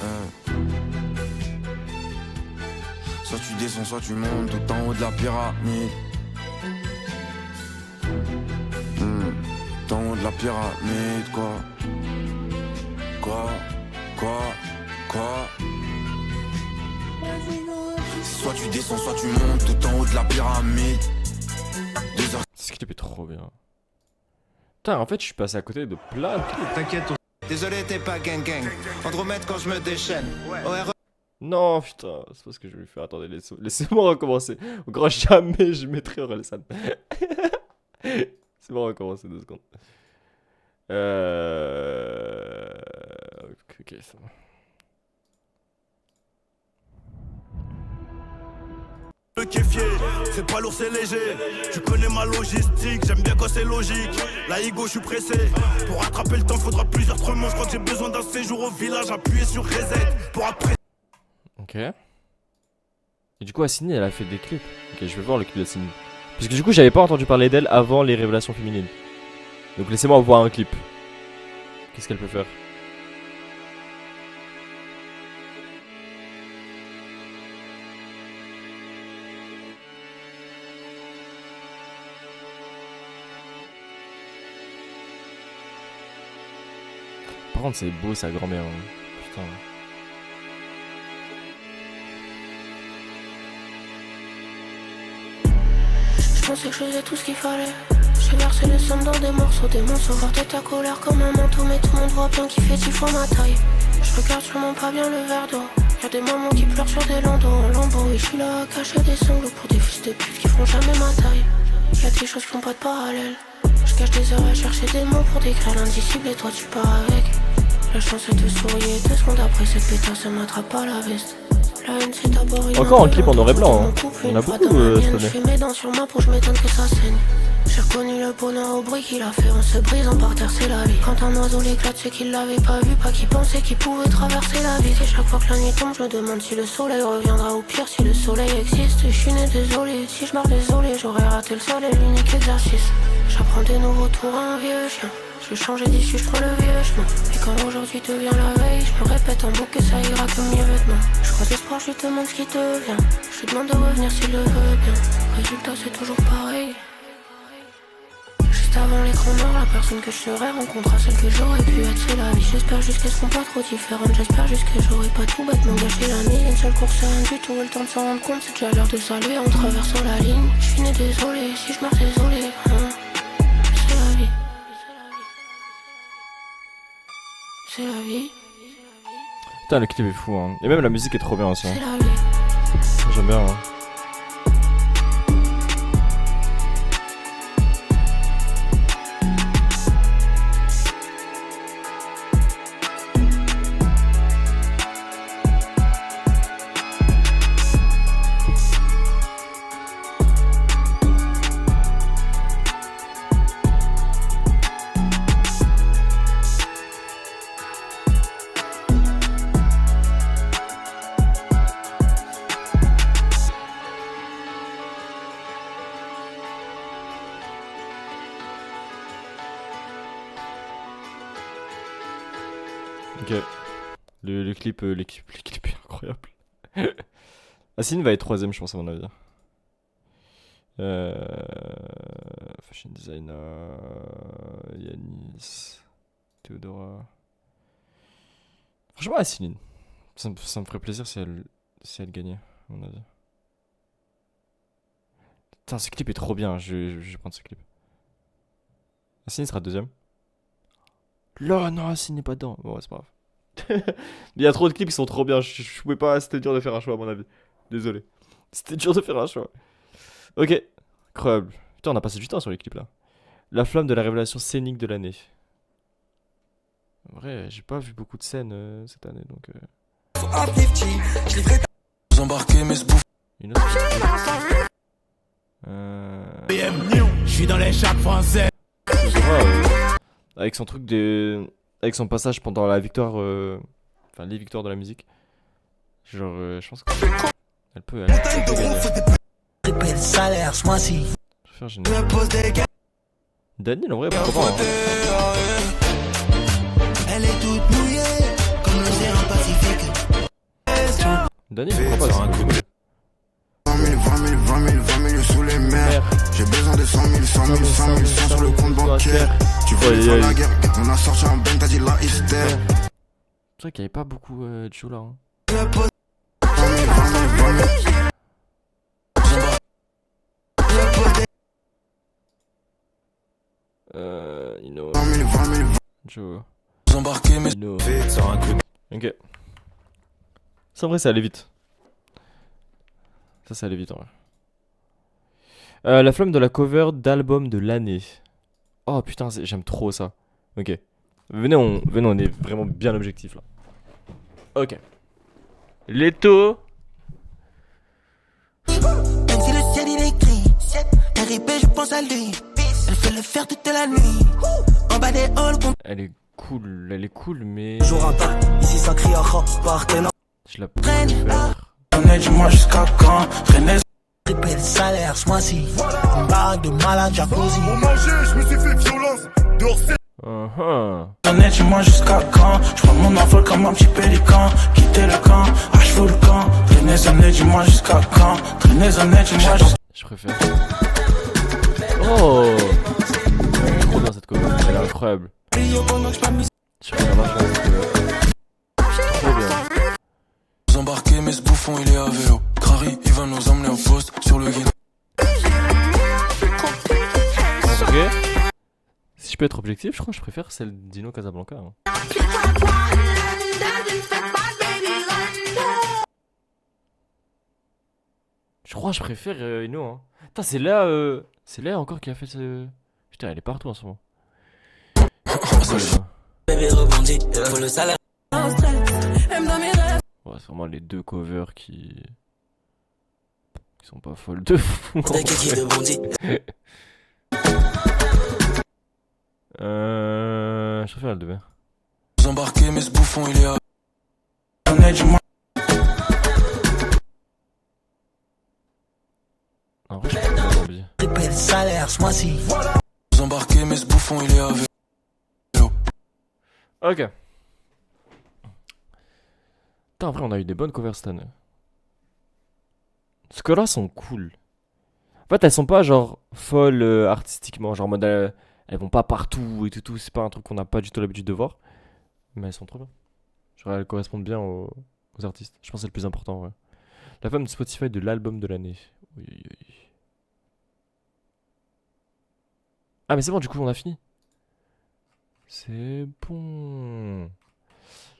Soit tu descends, soit tu montes tout en haut de la pyramide. Tout en haut de la pyramide, quoi. Soit tu descends, soit tu montes tout en haut de la pyramide. Ce clip est trop bien. Putain, en fait, je suis passé à côté de plein de clips. T'inquiète, désolé, t'es pas gang. Andromède quand je me déchaîne. ORE. Non, putain, c'est pas ce que je vais faire. Attendez, laissez-moi recommencer. Au grand jamais, je mettrai Orelsan. C'est bon, recommencer 2 secondes. Ok, ça va. Le kéfier, c'est pas lourd, c'est léger. Tu connais ma logistique, j'aime bien quand c'est logique. La Igo, je suis pressé. Pour rattraper le temps, faudra plusieurs trements. Je crois que j'ai besoin d'un séjour au village. Appuyer sur reset pour après. Ok. Et du coup, Assini, elle a fait des clips. Ok, je vais voir le clip d'Assini. Parce que du coup, j'avais pas entendu parler d'elle avant les révélations féminines. Donc laissez-moi voir un clip. Qu'est-ce qu'elle peut faire? contre, c'est beau, sa grand-mère. Hein. Putain. Je pensais que je faisais tout ce qu'il fallait. J'ai versé le sang dans des morceaux, porter ta colère comme un manteau. Mais tout le monde voit bien qu'il fait 10 fois ma taille. Je regarde sûrement pas bien le verre d'eau. Y'a des mamans qui pleurent sur des landaux en lambeaux. Et je suis là à cacher des sanglots pour des fils de pute qui feront jamais ma taille. Y'a des choses qui n'ont pas de parallèle. Je cache des heures à chercher des mots pour décrire l'indicible et toi tu pars avec. La chance est de sourire, 2 secondes après cette pétasse, elle m'attrape pas la veste. La haine c'est d'abord une encore un clip en noir et blanc, hein. On a beaucoup cette année. Je fais mes dents sur ma peau, je m'étonne que ça saigne. J'ai reconnu le bonheur au bruit qu'il a fait, on se brise en par terre, c'est la vie. Quand un oiseau l'éclate, c'est qu'il l'avait pas vu, pas qu'il pensait qu'il pouvait traverser la vie. Et chaque fois que la nuit tombe, je me demande si le soleil reviendra, ou pire si le soleil existe. Je suis né désolé, si je meurs désolé, j'aurais raté le seul et l'unique exercice. J'apprends des nouveaux tours à un vieux chien. Je veux changer d'issue, je prends le vieux chemin. Et quand aujourd'hui devient la veille, je me répète en boucle que ça ira que mieux maintenant. Je crois d'espoir, je lui demande ce qui devient. Je lui demande de revenir s'il le veut bien. Résultat, c'est toujours pareil. Juste avant l'écran noir, la personne que je serais rencontrera celle que j'aurais pu être, c'est la vie. J'espère juste qu'elles seront pas trop différentes. J'espère juste que j'aurais pas tout bêtement gâché la nuit. Une seule course, c'est rien du tout, et le temps de s'en rendre compte, c'est déjà l'heure de saluer en traversant la ligne. Je suis né désolé, si je meurs désolé, hein. C'est la vie. C'est la vie. Putain, le clip est fou, hein. Et même la musique est trop bien aussi. Hein. C'est la vie. J'aime bien, hein. Ok. Le clip est incroyable. Assine va être 3ème, je pense, à mon avis. Fashion designer. Yanis. Théodora. Franchement, Assine. Ça me ferait plaisir si elle gagnait, à mon avis. Putain, ce clip est trop bien. Je vais prendre ce clip. Assine sera 2ème. Là, non, Assine n'est pas dedans. Bon, ouais, c'est pas grave. Il y a trop de clips qui sont trop bien. Je pouvais pas. C'était dur de faire un choix, à mon avis. Désolé. C'était dur de faire un choix. Ok. Incroyable. Putain, on a passé du temps sur les clips là. La flamme de la révélation scénique de l'année. En vrai, j'ai pas vu beaucoup de scènes cette année donc. Une autre. Je suis dans les chats français. Avec son truc de. Avec son passage pendant la victoire. Enfin, les victoires de la musique. Genre, je pense que. Elle peut gagner. Je vais faire génial. Daniel, en vrai, pourquoi pas, hein. Elle est toute mouillée, comme l'océan Pacifique. Daniel, pourquoi pas, c'est cool. 20 000 sous les mers. J'ai besoin de 100 000 sur le compte bancaire. Tu vois, faire la guerre, on a sorti un ben, t'as dit la hystère. C'est vrai qu'il n'y avait pas beaucoup de show là. Hein. Ino. Joe. Ino. Ok. C'est vrai, ça allait vite. Ça allait vite en vrai. La flamme de la cover d'album de l'année. Oh putain, j'aime trop ça. Ok. Venez, on est vraiment bien objectif là. Ok. Leto. Même si le ciel il est gris, RIP je pense à lui. Elle fait le faire toute la nuit. En bas des halls. Elle est cool, mais. Jour intact, ici ça crie à partenaire. Je la préfère. Dis-moi jusqu'à quand. Ripé le salaire ce mois-ci. Une baraque de malade, jacuzzi. Mon manger, je me suis fait violence. Dehors c'est. Dis-moi jusqu'à quand. Je prends mon envol comme un petit pélican. Quitter le camp, achevaux le camp. Traîner sonner, dis-moi jusqu'à quand. Traîner sonner, dis-moi jusqu'à. Je préfère. Oh, trop bien cette cover, elle est incroyable. Je préfère largement trop bien. Vous embarquez, mais ce bouffon il est à vélo. Crary, il va nous emmener au poste sur le guide. En vrai, si je peux être objectif, je crois que je préfère celle d'Ino Casablanca. Hein. Je crois que je préfère Ino. Hein. Putain, c'est là encore qui a fait ce. Putain, elle est partout en ce moment. Bébé rebondit, faut le salaire. Ouais, c'est vraiment les deux covers qui sont pas folles de fou. Je préfère le 2. Vous embarquez, mais ce bouffon il est à. En vrai, je préfère Barbie. Triple salaire ce mois-ci. Vous embarquez, mais ce bouffon il est à vélo. Ok. Putain, en vrai, on a eu des bonnes covers cette année. Ce que là sont cool. En fait, elles sont pas genre folles artistiquement. Genre en mode elles vont pas partout et tout. C'est pas un truc qu'on a pas du tout l'habitude de voir. Mais elles sont trop bien. Genre elles correspondent bien aux artistes. Je pense que c'est le plus important. Ouais. La femme de Spotify de l'album de l'année. Oui, oui, oui. Ah, mais c'est bon, du coup, on a fini. C'est bon.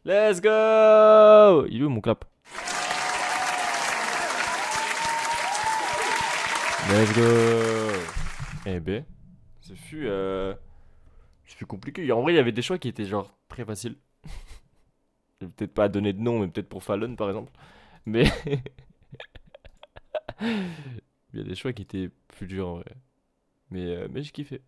Let's go! Il est où mon clap? Let's go! Eh ben, ce fut compliqué. En vrai, il y avait des choix qui étaient genre très faciles. Je vais peut-être pas donner de nom, mais peut-être pour Fallon par exemple. Mais il y a des choix qui étaient plus durs en vrai. Mais j'ai kiffé.